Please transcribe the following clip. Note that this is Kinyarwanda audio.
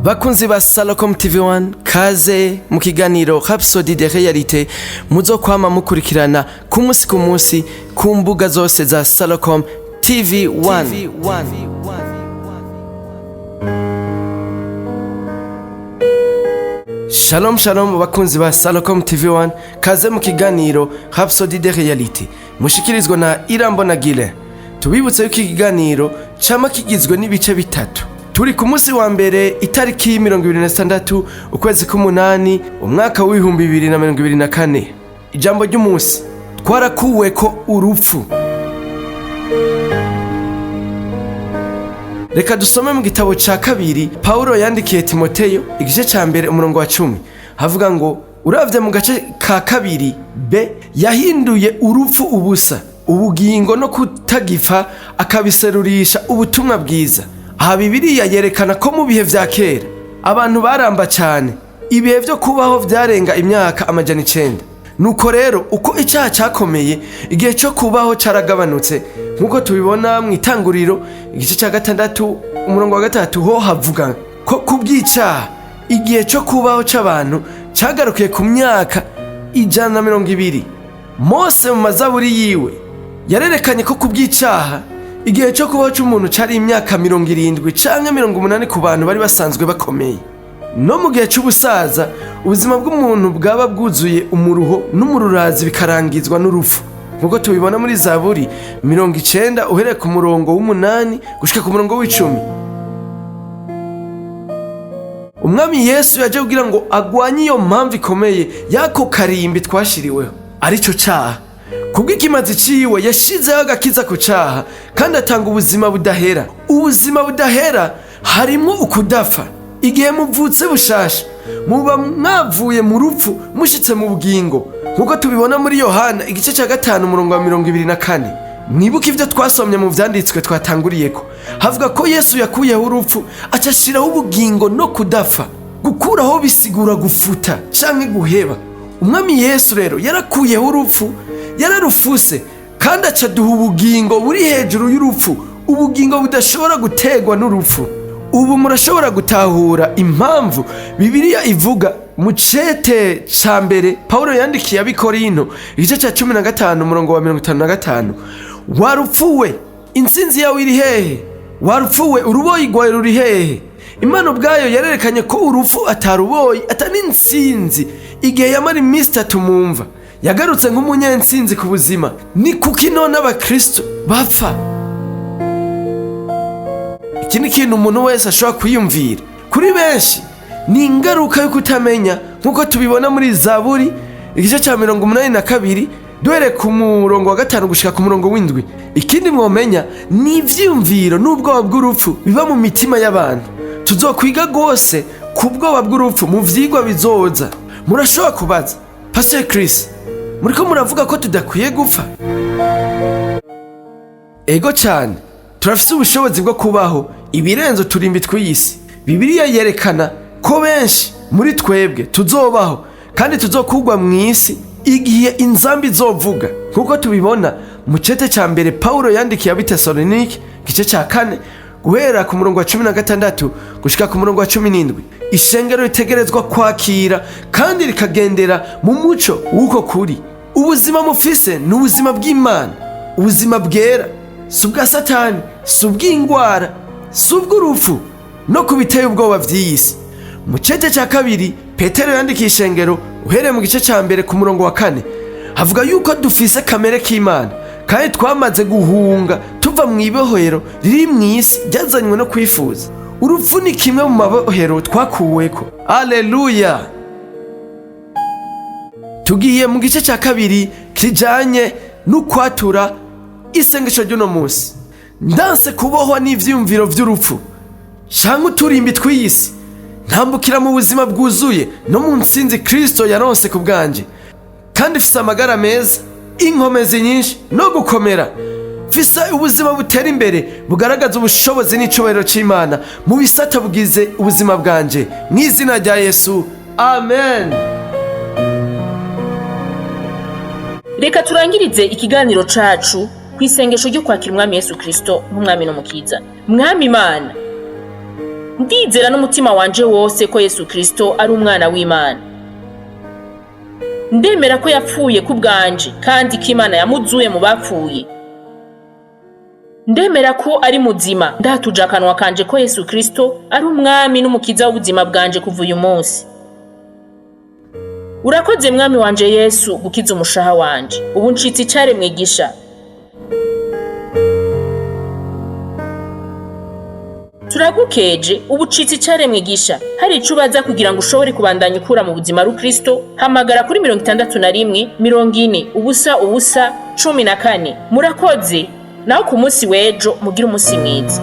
Bakunzi ba Salocom TV1 kaze mu kiganiro Rhapsodie de Realites muzokwama mukurikirana ku munsi ku mbuga zose za Salocom TV1. Shalom shalom bakunzi ba Salocom TV1 kaze mu kiganiro Rhapsodie de Realites mushikirizwa na Irambo na Gile. Tubibutse yuko ikiganiro cama kigizwe n'ibice bitatu. Turi ku munsi wa mbere itariki 26 ukwezi k'umunani umwaka w'ibihumbi 2024. Ijambo ry'umunsi twarakuwe ko urupfu. Reka dusome mu gitabo ca kabiri Paulo yandikiye Timoteyo igice ca mbere umurongo wa 10 havuga ngo uravye mu gace ka kabiri B yahinduye urupfu ubusa ubugingo no kutagifa akabiserurisha ubutumwa bwiza. Aha Bibiliya yerekana ko mu bihe vya kera abantu baramba cyane ibihe vyo kubaho vyarenga imyaka 900. Nuko rero uko icyaha cyakomeye igihe cyo kubaho caragabanutse nkuko tubibona mu itanguriro igice ca 6 umurongo wa 3 ho havuga ko kubw'icyaha igihe cyo kubaho c'abantu cyagarukiye ku myaka 120. Mose mu mazaburi yiwe yarerekanye ko kubw'icyaha igihe cyo kubaho c'umuntu cari imyaka 70 canke 80 ku bantu bari basanzwe bakomeye. No mu gihe c'ubusaza ubuzima bw'umuntu bwaba bwuzuye umuruho n'umururazi bikarangizwa n'urupfu nkuko tubibona muri Zaburi 90 uhereye ku murongo w'8 gushika ku murongo w'10. Umwami Yesu yaje kugira ngo agwanye iyo mpamvu ikomeye yako karimbi twashiriweho arico caha. Kubw'ikimazi ciwe yashizeho agakiza ku caha kandi atanga ubuzima budahera. Ubuzima budahera harimo ukudafa. Igihe muvutse bushasha muba mwavuye mu rupfu mushitse mu bugingo nkuko tubibona muri Yohana igice ca 5 umurongo wa 24. Mwibuka ivyo twasomye mu vyanditswe twatanguriyeko havuga ko Yesu yakuyeho urupfu acashiraho ubugingo no kudafa. Gukuraho bisigura gufuta canke guheba. Umwami Yesu rero yarakuyeho urupfu yararufuse kandi acaduha ubugingo buri hejuru y'urupfu, ubugingo budashobora gutegwa n'urupfu. Ubu murashobora gutahura impamvu Bibiliya ivuga mu cete ca mbere Paulo yandikiye abikorinto igice ca 15 umurongo wa 55 warupfuwe intsinzi yawe iri hehe? Warupfuwe uruboyi rwawe ruri hehe? Imana ubwayo yarerekanye ko urupfu ataruboyi atani intsinzi igihe yamara iminsi 3 mumva yagarutse nk'umunyentsinzi ku buzima. Ni kuki none abakristo bapfa? Iki ni ikintu umuntu wese ashobora kwiyumvira. Kuri benshi ni ingaruka yo kutamenya nkuko tubibona muri Zaburi igice ca 82 duhere ku murongo wa 5 gushika ku murongo w'7. Ikindi mwomenya ni ivyiyumviro n'ubwoba bw'urupfu biba mu mitima y'abantu. Tuzokwiga gose ku bwoba bw'urupfu mu vyigwa bizoza. Murashobora kubaza Pastor Chris, muriko muravuga ko tudakwiye gupfa? Ego cyane turafise ubushobozi bwo kubaho ibirenzo turimbi tw'isi. Bibiliya yerekana ko benshi muri twebwe tuzobaho kandi tuzokugwa mu isi igihe inzambi zovuga nkuko tubibona mu cete ca mbere Paulo yandikiye abitesalonike gice ca 4 guhera ku murongo wa 16 gushika ku murongo wa 17. Ishengero ritegerezwa kwakira kandi rikagendera mu muco w'uko kuri. Ubuzima mufise ni ubuzima bw'Imana, ubuzima bwera, si ubwa Satani, si ubw'ingwara, si ubw'urupfu no kubiteye ubwoba vy'isi. Mu cete ca kabiri Petero yandikiye ishengero uhereye mu gice ca mbere ku murongo wa 4 havuga yuko dufise kamere k'Imana kandi twamaze guhunga tuva mu ibohero riri mw'isi ryazanywe no kwifuza. Urupfu ni kimwe mu mabohero twakuweko. Haleluya! Tugiye mu gice ca kabiri kijanye n'ukwatura isengesho ry'uno munsi. Ndanse kubohwa n'ivyumviro vy'urupfu canke uturimbi tw'isi, ntambukira mu buzima bwuzuye no mu ntsinzi Kristo yaronse ku bwanje, kandi mfise amagara meza, inkomezi nyinshi no gukomera. Mfise ubuzima butera imbere bugaragaza ubushobozi n'icubahiro c'Imana mu bisata bugize ubuzima bwanje mw'izina rya Yesu, amen. Reka turangirize ikiganiro cacu kwisengesho ryo kwakira umwami Yesu Kristo nk'umwami n'umukiza. Mwami Imana, ndizera n'umutima wanje wose ko Yesu Kristo ari umwana w'Imana. Ndemera ko yapfuye ku bwanje kandi ko Imana yamuzuye mu bapfuye. Ndemera ko ari muzima, ndatuje akanwa kanje ko Yesu Kristo ari umwami n'umukiza w'ubuzima bwanje kuva uyu munsi. Urakoze mwami wanje Yesu gukiza umushaha wanje. Ubu ncitse icaremwe gisha. Turagukeje ubu ncitse icaremwe gisha. Hari ico ubaza kugira ngo ushobore kubandanya ukura mu buzima ru Kristo, hamagara kuri 61 40 ubusa ubusa 14. Murakoze. Naho ku munsi w'ejo mugira umunsi mwiza.